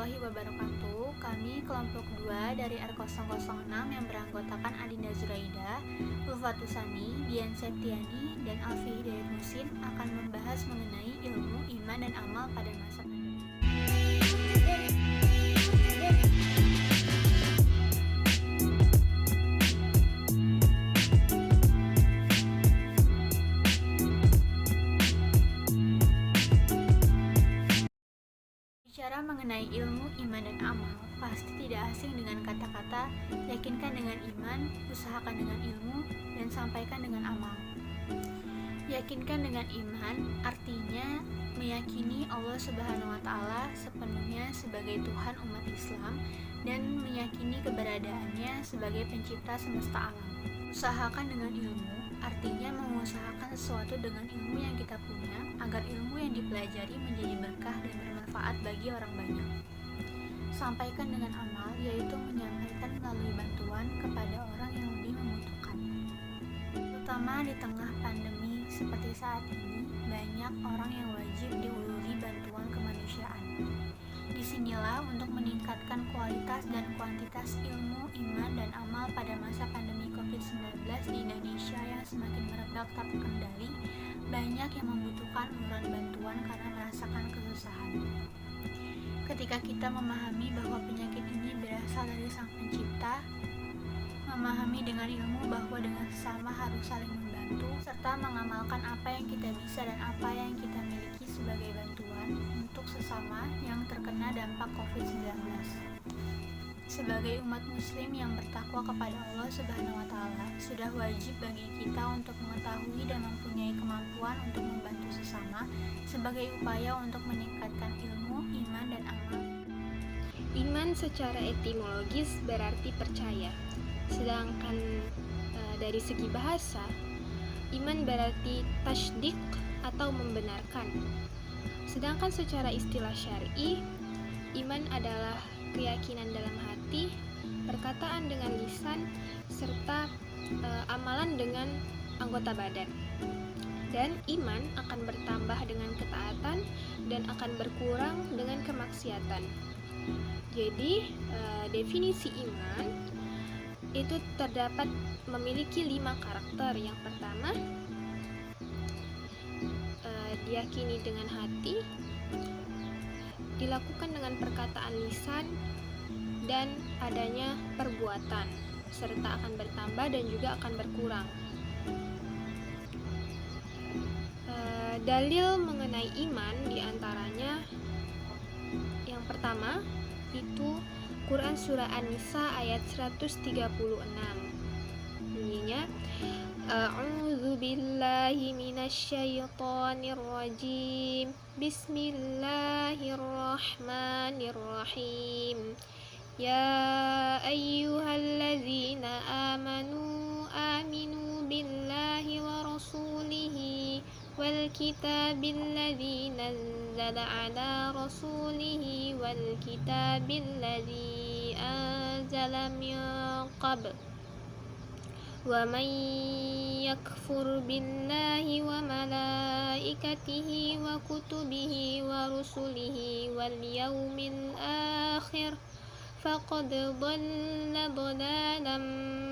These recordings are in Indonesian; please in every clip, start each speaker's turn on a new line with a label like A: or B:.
A: warahmatullahi wabarakatuh. Kami kelompok 2 dari R006 yang beranggotakan Adinda Zuraida, Ulfatusani, Dian Septiani, dan Alfi Hidayat Musin akan membahas mengenai ilmu, iman, dan amal pada masa pandemi. Bicara mengenai ilmu, iman, dan amal, pasti tidak asing dengan kata-kata yakinkan dengan iman, usahakan dengan ilmu, dan sampaikan dengan amal. Yakinkan dengan iman artinya meyakini Allah Subhanahu wa Ta'ala sepenuhnya sebagai Tuhan umat Islam dan meyakini keberadaannya sebagai pencipta semesta alam. Usahakan dengan ilmu artinya mengusahakan sesuatu dengan ilmu yang kita punya agar ilmu yang dipelajari menjadi berkah dan bermanfaat bagi orang banyak. Sampaikan dengan amal yaitu menyampaikan melalui bantuan kepada orang yang lebih membutuhkan. Terutama di tengah pandemi seperti saat ini, banyak orang yang wajib diuluri bantuan kemanusiaan. Disinilah untuk meningkatkan kualitas dan kuantitas ilmu, iman, dan amal pada masa pandemi COVID-19 di Indonesia yang semakin merebak tak terkendali, banyak yang membutuhkan uluran bantuan karena merasakan kesusahan. Ketika kita memahami bahwa penyakit ini berasal dari Sang Pencipta, memahami dengan ilmu bahwa dengan sesama harus saling membantu, serta mengamalkan apa yang kita bisa dan apa yang kita miliki sebagai bantuan untuk sesama yang terkena dampak COVID-19. Sebagai umat muslim yang bertakwa kepada Allah Subhanahu wa Ta'ala, sudah wajib bagi kita untuk mengetahui dan mempunyai kemampuan untuk membantu sesama sebagai upaya untuk meningkatkan ilmu, iman, dan amal.
B: Iman secara etimologis berarti percaya. Sedangkan dari segi bahasa, iman berarti tasdik atau membenarkan. Sedangkan secara istilah syar'i, iman adalah keyakinan dalam hati, perkataan dengan lisan, serta amalan dengan anggota badan. Dan iman akan bertambah dengan ketaatan dan akan berkurang dengan kemaksiatan. Jadi, definisi iman itu terdapat memiliki 5 karakter. Yang pertama, diyakini dengan hati, dilakukan dengan perkataan lisan, dan adanya perbuatan, serta akan bertambah dan juga akan berkurang. Dalil mengenai iman diantaranya yang pertama itu Quran Surah An-Nisa ayat 136. Bunyinya, A'udzu billahi minasyaitonir rajim. Bismillahirrahmanirrahim. Ya ayyuhalladzina amanu billahi wa rasulihi wal kitabil ladzi nazzala ala rasulihi wal kitabil ladzi anzala min qabl wa man yakfur billahi wa malaikatihi wa kutubihi wa rusulihi wal yawmil akhir faqad dhalla dhalalan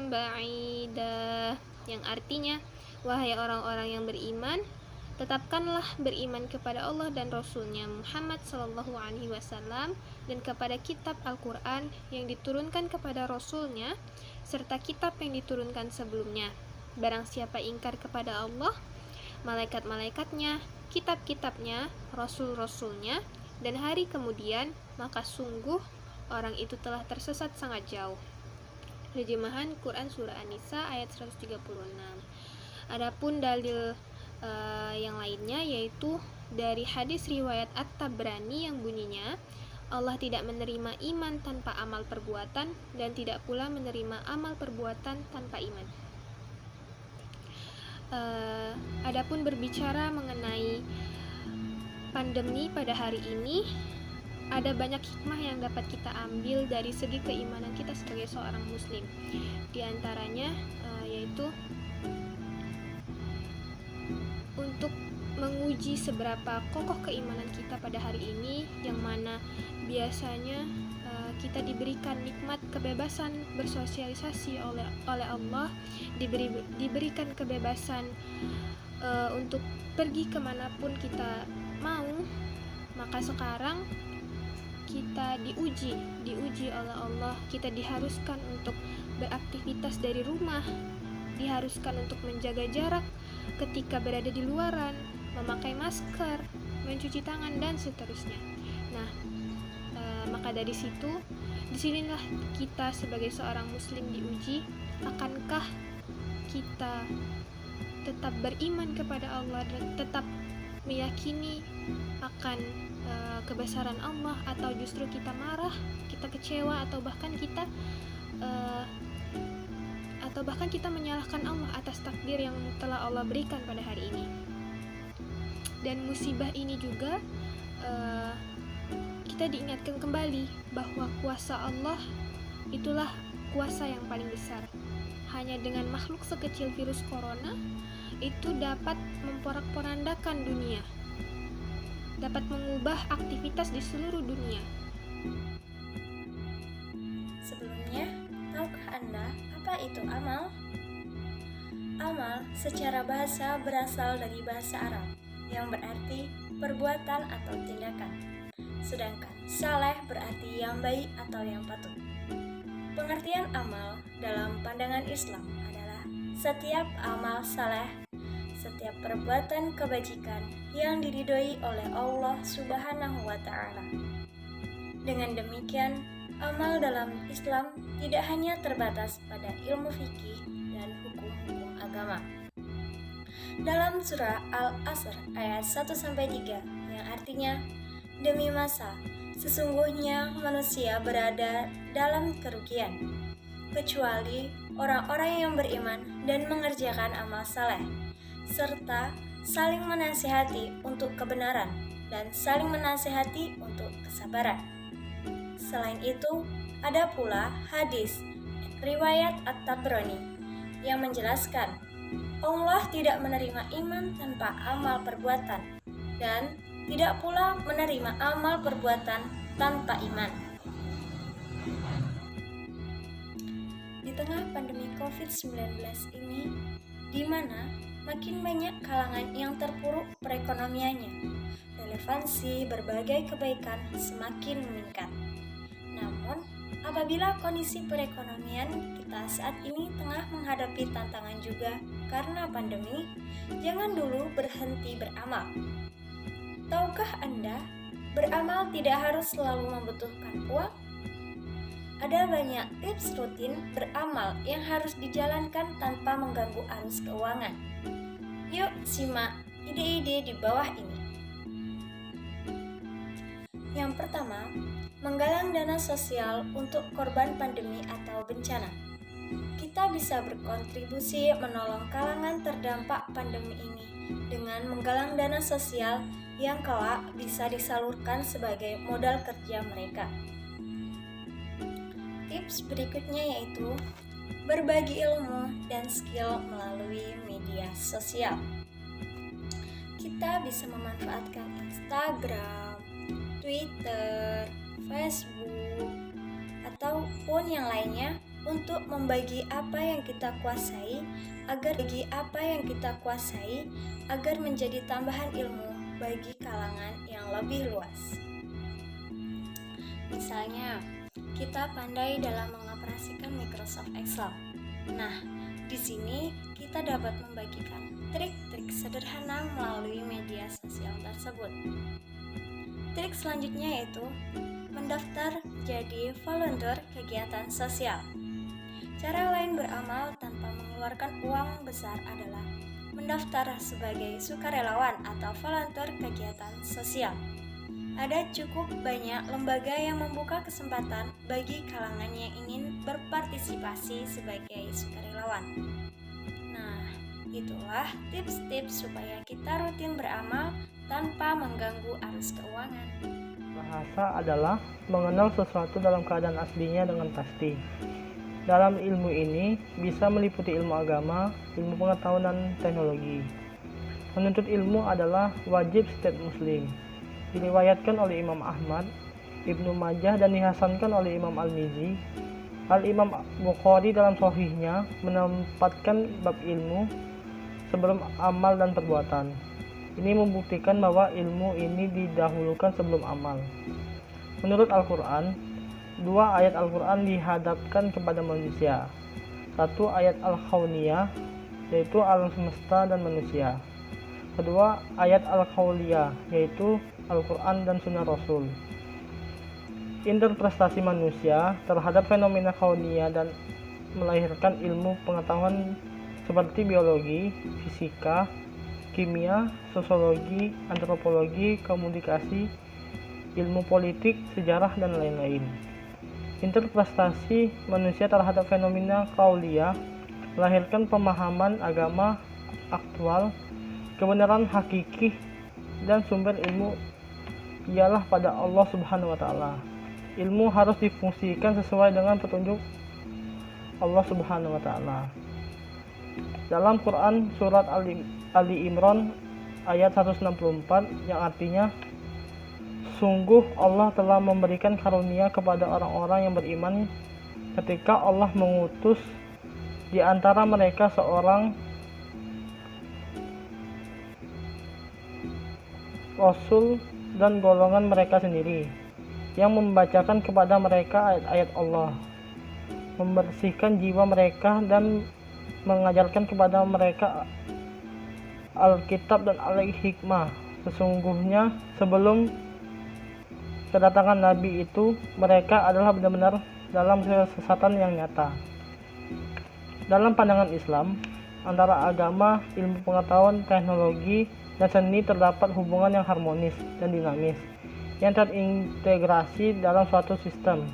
B: ba'ida, yang artinya, wahai orang-orang yang beriman, tetapkanlah beriman kepada Allah dan Rasul-Nya Muhammad SAW dan kepada kitab Al-Quran yang diturunkan kepada Rasul-Nya serta kitab yang diturunkan sebelumnya. Barang siapa ingkar kepada Allah, malaikat-malaikatnya, kitab-kitabnya, rasul-rasulnya, dan hari kemudian, maka sungguh orang itu telah tersesat sangat jauh. Terjemahan Quran Surah An-Nisa ayat 136. Adapun dalil yang lainnya yaitu dari hadis riwayat At-Tabrani yang bunyinya, Allah tidak menerima iman tanpa amal perbuatan dan tidak pula menerima amal perbuatan tanpa iman. Adapun berbicara mengenai pandemi pada hari ini, ada banyak hikmah yang dapat kita ambil dari segi keimanan kita sebagai seorang muslim. Di antaranya yaitu untuk menguji seberapa kokoh keimanan kita pada hari ini, yang mana biasanya kita diberikan nikmat kebebasan bersosialisasi oleh Allah, diberikan kebebasan untuk pergi kemanapun kita mau. Maka sekarang kita diuji oleh Allah, kita diharuskan untuk beraktivitas dari rumah, diharuskan untuk menjaga jarak ketika berada di luaran, memakai masker, mencuci tangan, dan seterusnya. Nah, maka dari disinilah kita sebagai seorang muslim diuji, akankah kita tetap beriman kepada Allah dan tetap meyakini akan kebesaran Allah, atau justru kita marah, kita kecewa, atau bahkan kita menyalahkan Allah atas takdir yang telah Allah berikan pada hari ini. Dan musibah ini juga kita diingatkan kembali bahwa kuasa Allah itulah kuasa yang paling besar. Hanya dengan makhluk sekecil virus corona itu dapat memporak-porandakan dunia, dapat mengubah aktivitas di seluruh dunia.
C: Sebelumnya, tahukah Anda apa itu amal? Amal secara bahasa berasal dari bahasa Arab yang berarti perbuatan atau tindakan. Sedangkan saleh berarti yang baik atau yang patut. Pengertian amal dalam pandangan Islam adalah setiap amal saleh, setiap perbuatan kebajikan yang diridhoi oleh Allah Subhanahu wa Ta'ala. Dengan demikian, amal dalam Islam tidak hanya terbatas pada ilmu fikih dan hukum-hukum agama. Dalam surah Al-Asr ayat 1-3 yang artinya, demi masa, sesungguhnya manusia berada dalam kerugian, kecuali orang-orang yang beriman dan mengerjakan amal saleh, serta saling menasihati untuk kebenaran dan saling menasihati untuk kesabaran. Selain itu, ada pula hadis riwayat At-Tabrani yang menjelaskan Allah tidak menerima iman tanpa amal perbuatan, dan tidak pula menerima amal perbuatan tanpa iman. Di tengah pandemi COVID-19 ini, di mana makin banyak kalangan yang terpuruk perekonomiannya, relevansi berbagai kebaikan semakin meningkat. Namun, apabila kondisi perekonomian kita saat ini tengah menghadapi tantangan juga karena pandemi, jangan dulu berhenti beramal. Tahukah Anda, beramal tidak harus selalu membutuhkan uang? Ada banyak tips rutin beramal yang harus dijalankan tanpa mengganggu arus keuangan. Yuk simak ide-ide di bawah ini. Yang pertama, menggalang dana sosial untuk korban pandemi atau bencana. Kita bisa berkontribusi menolong kalangan terdampak pandemi ini dengan menggalang dana sosial yang kelak bisa disalurkan sebagai modal kerja mereka. Tips berikutnya yaitu berbagi ilmu dan skill melalui media sosial. Kita bisa memanfaatkan Instagram, Twitter, Facebook, ataupun yang lainnya untuk membagi apa yang kita kuasai agar menjadi tambahan ilmu bagi kalangan yang lebih luas. Misalnya, kita pandai dalam mengoperasikan Microsoft Excel. Nah, di sini kita dapat membagikan trik-trik sederhana melalui media sosial tersebut. Trik selanjutnya yaitu mendaftar jadi volunteer kegiatan sosial. Cara lain beramal tanpa mengeluarkan uang besar adalah mendaftar sebagai sukarelawan atau volunteer kegiatan sosial. Ada cukup banyak lembaga yang membuka kesempatan bagi kalangan yang ingin berpartisipasi sebagai sukarelawan. Nah, itulah tips-tips supaya kita rutin beramal tanpa mengganggu arus keuangan.
D: Bahasa adalah mengenal sesuatu dalam keadaan aslinya dengan pasti. Dalam ilmu ini bisa meliputi ilmu agama, ilmu pengetahuan dan teknologi. Menuntut ilmu adalah wajib setiap muslim. Diriwayatkan oleh Imam Ahmad, Ibnu Majah dan dihasankan oleh Imam Al-Mizzi. Al-Imam Bukhari dalam Sahihnya menempatkan bab ilmu sebelum amal dan perbuatan. Ini membuktikan bahwa ilmu ini didahulukan sebelum amal. Menurut Al-Quran, 2 ayat Al-Quran dihadapkan kepada manusia. 1 ayat Al-Kauniyah, yaitu alam semesta dan manusia. Kedua, ayat Al-Qauliyah, yaitu Al-Quran dan Sunnah Rasul. Interpretasi manusia terhadap fenomena kauniyah dan melahirkan ilmu pengetahuan seperti biologi, fisika, kimia, sosiologi, antropologi, komunikasi, ilmu politik, sejarah, dan lain-lain. Interpretasi manusia terhadap fenomena kauliyah melahirkan pemahaman agama aktual, kebenaran hakiki, dan sumber ilmu ialah pada Allah Subhanahu wa Ta'ala. Ilmu harus difungsikan sesuai dengan petunjuk Allah Subhanahu wa Ta'ala. Dalam Quran surat Ali Imran ayat 164 yang artinya, sungguh Allah telah memberikan karunia kepada orang-orang yang beriman ketika Allah mengutus di antara mereka seorang Rasul dan golongan mereka sendiri yang membacakan kepada mereka ayat-ayat Allah, membersihkan jiwa mereka dan mengajarkan kepada mereka Alkitab dan Al-Hikmah. Sesungguhnya sebelum kedatangan Nabi itu mereka adalah benar-benar dalam kesesatan yang nyata. Dalam pandangan Islam, antara agama, ilmu pengetahuan, teknologi, dan seni terdapat hubungan yang harmonis dan dinamis yang terintegrasi dalam suatu sistem.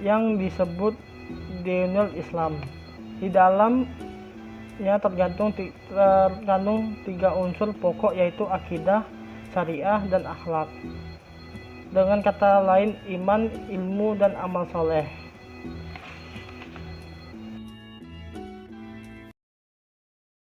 D: Yang disebut Dinul Islam. Di dalamnya tergantung 3 unsur pokok, yaitu akidah, syariah, dan akhlak. Dengan kata lain, iman, ilmu, dan amal soleh.